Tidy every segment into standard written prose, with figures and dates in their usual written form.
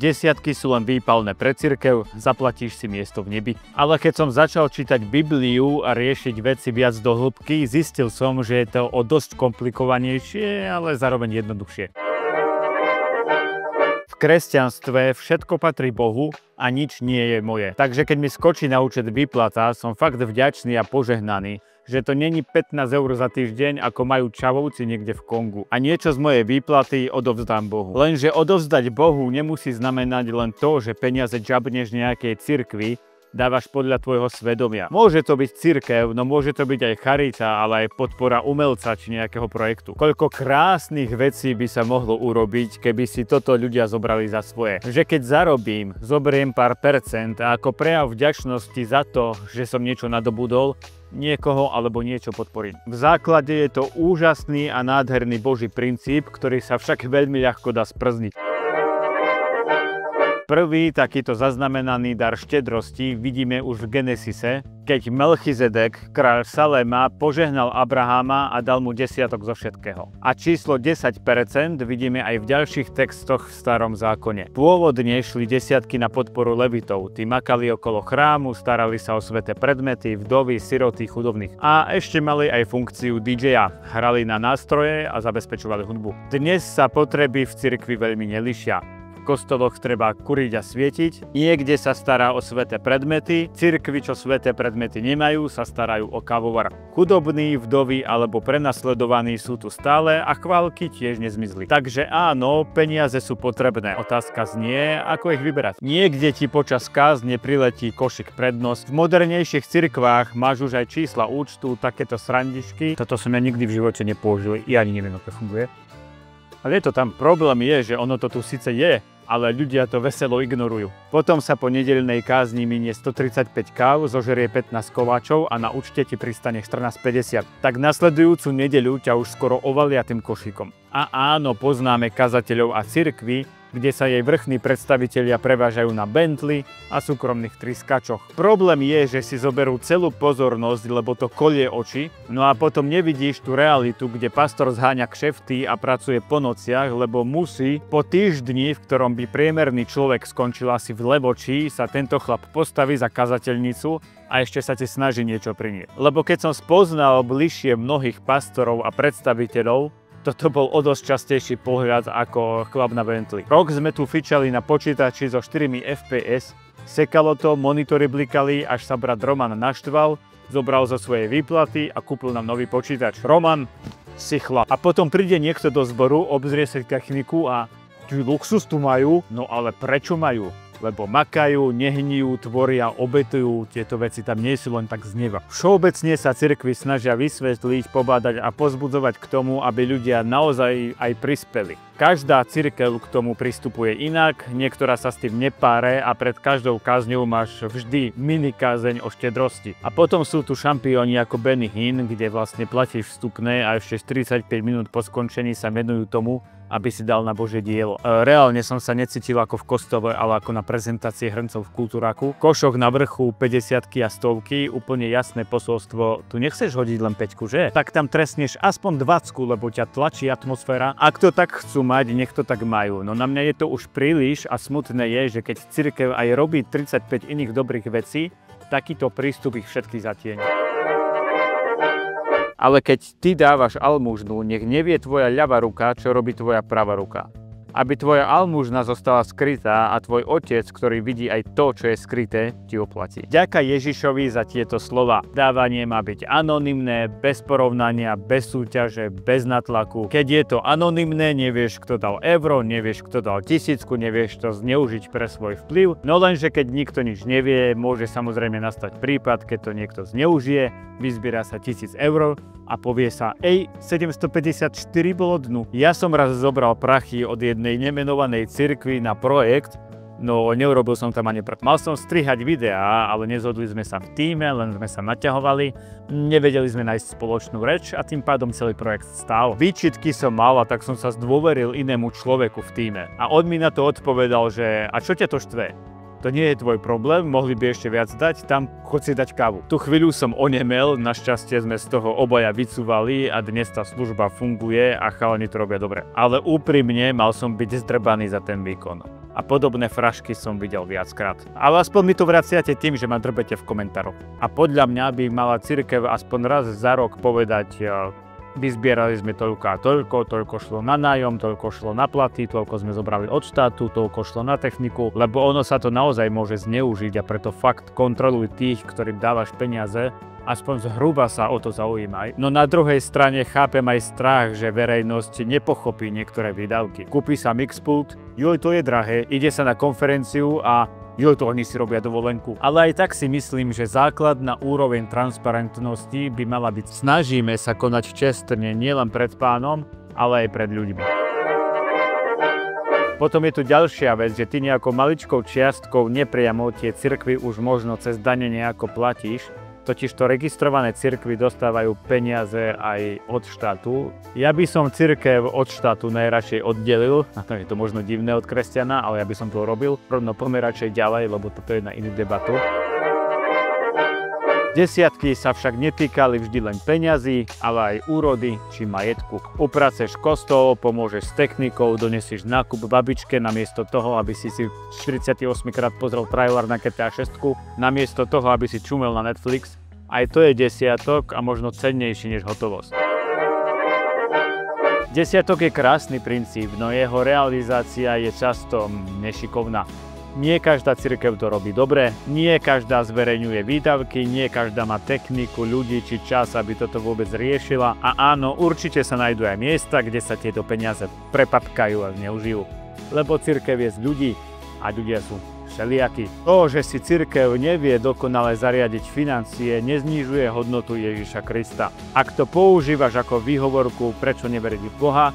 Desiatky sú len výpalné pre cirkev, zaplatíš si miesto v nebi. Ale keď som začal čítať Bibliu a riešiť veci viac do hĺbky, zistil som, že je to o dosť komplikovanejšie, ale zároveň jednoduchšie. V kresťanstve všetko patrí Bohu a nič nie je moje. Takže keď mi skočí na účet výplata, som fakt vďačný a požehnaný, že to není 15 eur za týždeň, ako majú čavovci niekde v Kongu. A niečo z mojej výplaty odovzdám Bohu. Lenže odovzdať Bohu nemusí znamenať len to, že peniaze džabneš nejakej cirkvi, dávaš podľa tvojho svedomia. Môže to byť cirkev, no môže to byť aj charita, ale aj podpora umelca či nejakého projektu. Koľko krásnych vecí by sa mohlo urobiť, keby si toto ľudia zobrali za svoje. Že keď zarobím, zoberiem pár percent a ako prejav vďačnosti za to, že som niečo nadobudol, niekoho alebo niečo podporiť. V základe je to úžasný a nádherný Boží princíp, ktorý sa však veľmi ľahko dá sprzniť. Prvý takýto zaznamenaný dar štedrosti vidíme už v Genesise, keď Melchizedek, kráľ Saléma, požehnal Abraháma a dal mu desiatok zo všetkého. A číslo 10% vidíme aj v ďalších textoch v Starom zákone. Pôvodne šli desiatky na podporu levitov. Tí makali okolo chrámu, starali sa o sväté predmety, vdovy, siroty, chudobných. A ešte mali aj funkciu DJ-a. Hrali na nástroje a zabezpečovali hudbu. Dnes sa potreby v cirkvi veľmi nelišia. V kostoloch treba kuriť a svietiť, niekde sa stará o sväté predmety, cirkvi, čo sväté predmety nemajú, sa starajú o kávovar. Chudobní, vdovy alebo prenasledovaní sú tu stále a chválky tiež nezmizli. Takže áno, peniaze sú potrebné. Otázka znie, ako ich vyberať. Niekde ti počas kázne priletí košík prednosť. V modernejších cirkvách máš už aj čísla účtu, takéto srandičky. Toto som ja nikdy v živote nepoužil, ja ani neviem, ako to funguje. Ale je to tam, problém je, že ono to tu síce je, ale ľudia to veselo ignorujú. Potom sa po nedeľnej kázni minie 135 káv, zožerie 15 kováčov a na účte ti pristane 14,50. Tak nasledujúcu nedeľu ťa už skoro ovalia tým košíkom. A áno, poznáme kazateľov a cirkvi, kde sa jej vrchní predstavitelia prevážajú na Bentley a súkromných tryskačoch. Problém je, že si zoberú celú pozornosť, lebo to kolie oči, no a potom nevidíš tú realitu, kde pastor zháňa kšefty a pracuje po nociach, lebo musí po týždni, v ktorom by priemerný človek skončil asi v Levoči, sa tento chlap postaví za kazateľnicu a ešte sa ti snaží niečo priniesť. Lebo keď som spoznal bližšie mnohých pastorov a predstaviteľov, toto bol o dosť častejší pohľad ako chlap na Bentley. Rok sme tu fičali na počítači so 4 FPS, sekalo to, monitory blikali, až sa brat Roman naštval, zobral zo svojej výplaty a kúpil nám nový počítač. Roman, si chlap. A potom príde niekto do zboru, obzrie sa techniku a tí luxus tu majú, no ale prečo majú? Lebo makajú, nehnijú, tvoria, obetujú, tieto veci tam nie sú len tak z neba. Všeobecne sa cirkvi snažia vysvetliť, pobádať a pozbudzovať k tomu, aby ľudia naozaj aj prispeli. Každá cirkev k tomu pristupuje inak, niektorá sa s tým nepáre a pred každou kázňou máš vždy mini kázeň o štedrosti. A potom sú tu šampióni ako Benny Hinn, kde vlastne platíš vstupné a ešte 45 minút po skončení sa venujú tomu, aby si dal na Božie dielo. Reálne som sa necítil ako v kostole, ale ako na prezentácii hrncov v Kultúraku. Košok na vrchu, 50-ky a 100-ky, úplne jasné posolstvo. Tu nechceš hodiť len 5-ku, že? Tak tam trestneš aspoň 20-ku, lebo ťa tlačí atmosféra. Ak to tak chcú mať, nech to tak majú. No na mňa je to už príliš a smutné je, že keď cirkev aj robí 35 iných dobrých vecí, takýto prístup ich všetkých zatieni. Ale keď ty dávaš almužnu, nech nevie tvoja ľavá ruka, čo robí tvoja pravá ruka. Aby tvoja almužna zostala skrytá a tvoj otec, ktorý vidí aj to, čo je skryté, ti oplatí. Ďaká Ježišovi za tieto slova. Dávanie má byť anonymné, bez porovnania, bez súťaže, bez natlaku. Keď je to anonymné, nevieš, kto dal euro, nevieš, kto dal 1000, nevieš to zneužiť pre svoj vplyv. No lenže keď nikto nič nevie, môže samozrejme nastať prípad, keď to niekto zneužije, vyzbiera sa 1000 eur a povie sa, 754 bolo dnu. Ja som raz zobral prachy od jednej nemenovanej cirkvi na projekt, no neurobil som tam ani prd. Mal som strihať videá, ale nezhodli sme sa v tíme, len sme sa naťahovali, nevedeli sme nájsť spoločnú reč a tým pádom celý projekt stál. Výčitky som mal a tak som sa zdôveril inému človeku v tíme. A on mi na to odpovedal, že a čo ťa to štve? To nie je tvoj problém, mohli by ešte viac dať, tam chod si dať kávu. Tu chvíľu som onemel, našťastie sme z toho obaja vycúvali a dnes tá služba funguje a chalani to robia dobre. Ale úprimne mal som byť zdrbaný za ten výkon. A podobné frašky som videl viackrát. Ale aspoň mi to vraciate tým, že ma drbete v komentároch. A podľa mňa by mala cirkev aspoň raz za rok povedať: vyzbierali sme toľko a toľko šlo na nájom, toľko šlo na platy, toľko sme zobrali od štátu, toľko šlo na techniku, lebo ono sa to naozaj môže zneužiť a preto fakt kontroluj tých, ktorým dávaš peniaze, aspoň zhruba sa o to zaujímaj. No na druhej strane chápem aj strach, že verejnosť nepochopí niektoré výdavky. Kúpi sa mixpult, joj, to je drahé, ide sa na konferenciu a joj, to oni si robia dovolenku. Ale aj tak si myslím, že základná úroveň transparentnosti by mala byť: snažíme sa konať čestne nielen pred Pánom, ale aj pred ľuďmi. Potom je tu ďalšia vec, že ty nejakou maličkou čiastkou nepriamo tie cirkvi už možno cez dane nejako platíš. Totižto registrované cirkvi dostávajú peniaze aj od štátu. Ja by som cirkev od štátu najradšej oddelil, a to je to možno divné od kresťana, ale ja by som to robil. Rovno poďme radšej ďalej, lebo toto je na inú debatu. Desiatky sa však netýkali vždy len peňazí, ale aj úrody či majetku. Upraceš kostol, pomôžeš s technikou, donesieš nákup babičke namiesto toho, aby si 48 krát pozrel trailer na GTA 6, namiesto toho, aby si čumel na Netflix. Aj to je desiatok a možno cennejší než hotovosť. Desiatok je krásny princíp, no jeho realizácia je často nešikovná. Nie každá cirkev to robí dobre, nie každá zverejňuje výdavky, nie každá má techniku, ľudí či čas, aby toto vôbec riešila. A áno, určite sa nájdú aj miesta, kde sa tieto peniaze prepapkajú a zneužijú. Lebo cirkev je z ľudí a ľudia sú všelijakí. To, že si cirkev nevie dokonale zariadiť financie, neznižuje hodnotu Ježiša Krista. Ak to používaš ako výhovorku, prečo neveriť v Boha,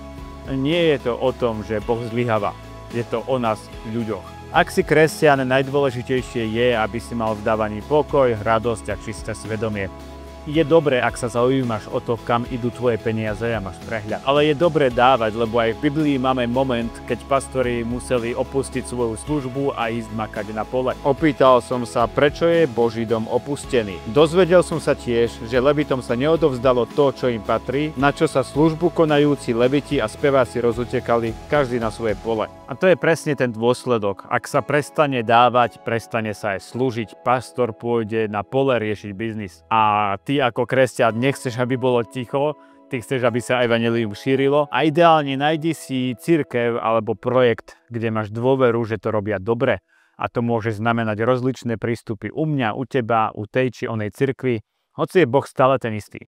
nie je to o tom, že Boh zlyháva. Je to o nás, ľuďoch. Ak si kresťan, najdôležitejšie je, aby si mal v dávaní pokoj, radosť a čisté svedomie. Je dobré, ak sa zaujímaš o to, kam idú tvoje peniaze a máš prehľad. Ale je dobré dávať, lebo aj v Biblii máme moment, keď pastori museli opustiť svoju službu a ísť makať na pole. Opýtal som sa, prečo je Boží dom opustený. Dozvedel som sa tiež, že levitom sa neodovzdalo to, čo im patrí, na čo sa službu konajúci leviti a speváci rozutekali, každý na svoje pole. A to je presne ten dôsledok. Ak sa prestane dávať, prestane sa aj slúžiť, pastor pôjde na pole riešiť biznis. A ty ako kresťan nechceš, aby bolo ticho, ty chceš, aby sa evanjelium šírilo a ideálne nájdi si cirkev alebo projekt, kde máš dôveru, že to robia dobre. A to môže znamenať rozličné prístupy u mňa, u teba, u tej či onej cirkvi, hoci je Boh stále ten istý.